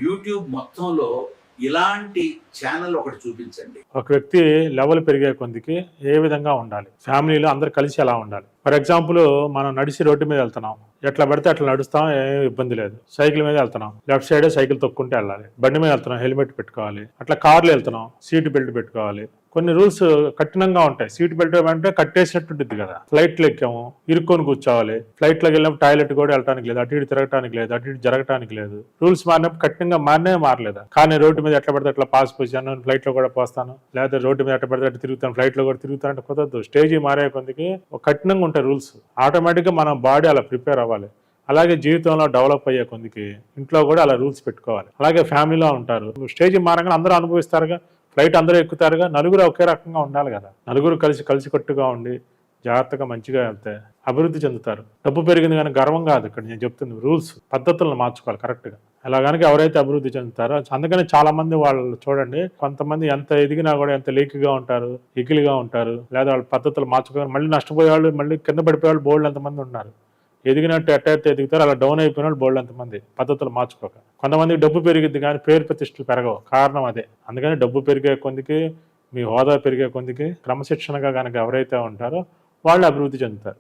YouTube మొత్తంలో ఇలాంటి channel ఒకటి చూపించండి. ఒక వ్యక్తి లెవెల్ పెరిగే కొద్దికి ఏ విధంగా ఉండాలి, ఫ్యామిలీలో అందరు కలిసి ఎలా ఉండాలి. ఫర్ ఎగ్జాంపుల్, మనం నడిచి రోడ్డు మీద వెళ్తున్నాం, ఎట్లా పడితే అట్లా నడుస్తాం, ఏం ఇబ్బంది లేదు. సైకిల్ మీద వెళ్తున్నాం, లెఫ్ట్ సైడే సైకిల్ తొక్కుంటే వెళ్ళాలి. బండి మీద వెళ్తున్నాం, హెల్మెట్ పెట్టుకోవాలి. అట్లా కార్లు వెళ్తున్నాం, సీట్ బెల్ట్ పెట్టుకోవాలి. కొన్ని రూల్స్ కఠినంగా ఉంటాయి. సీట్ బెల్ట్ అంటే కట్టేసినట్టు ఉంటుంది కదా. ఫ్లైట్లు ఎక్కాము, ఇరుక్కొని కూర్చోవాలి. ఫ్లైట్లోకి వెళ్ళినప్పుడు టాయిలెట్ కూడా వెళ్ళడానికి లేదు, అటు ఇటు తిరగటానికి లేదు, అటు ఇటు జరగటానికి లేదు. రూల్స్ మారినప్పుడు కఠినంగా మారలేదా? కానీ రోడ్డు మీద ఎట్లా పడితే అట్లా పాస్ పోసాను, ఫ్లైట్ లో కూడా పోస్తాను, లేదా రోడ్డు మీద ఎట్లా పడితే అట్లా తిరుగుతాను, ఫ్లైట్ లో కూడా తిరుగుతాను అంటే కుదరదు. స్టేజీ మారే కొద్దికి కఠినంగా ఉంటాయి రూల్స్. ఆటోమేటిక్గా మన బాడీ అలా ప్రిపేర్ అవ్వాలి. అలాగే జీవితంలో డెవలప్ అయ్యే కొద్దికి ఇంట్లో కూడా అలా రూల్స్ పెట్టుకోవాలి. అలాగే ఫ్యామిలీలో ఉంటారు, స్టేజ్ మారంగా అందరూ అనుభవిస్తారుగా, ఫ్లైట్ అందరూ ఎక్కుతారుగా, నలుగురు ఒకే రకంగా ఉండాలి కదా. నలుగురు కలిసి కట్టుగా ఉండి జాగ్రత్తగా మంచిగా వెళ్తే అభివృద్ధి చెందుతారు. డబ్బు పెరిగింది కానీ గర్వం కాదు. ఇక్కడ నేను చెప్తుంది రూల్స్, పద్ధతులను మార్చుకోవాలి కరెక్ట్గా. అలా కనుక ఎవరైతే అభివృద్ధి చెందుతారో, అందుకని చాలా మంది వాళ్ళు చూడండి, కొంతమంది ఎంత ఎదిగినా కూడా ఎంత లీక్గా ఉంటారు, ఎగిలిగా ఉంటారు, లేదా వాళ్ళ పద్ధతులు మార్చుకొని మళ్ళీ నష్టపోయే వాళ్ళు, మళ్ళీ కింద పడిపోయే వాళ్ళు బోల్డ్ ఎంతమంది ఉన్నారు. ఎదిగినట్టు ఎట్టయితే ఎదుగుతారు అలా డౌన్ అయిపోయిన వాళ్ళు బోల్డ్ ఎంతమంది, పద్ధతులు మార్చుకోక. కొంతమందికి డబ్బు పెరిగిద్ది కానీ పేరు ప్రతిష్టలు పెరగవు, కారణం అదే. అందుకని డబ్బు పెరిగే కొద్దికి, మీ హోదా పెరిగే కొద్దికి క్రమశిక్షణగా కనుక ఎవరైతే ఉంటారో వాళ్ళు అభివృద్ధి చెందుతారు.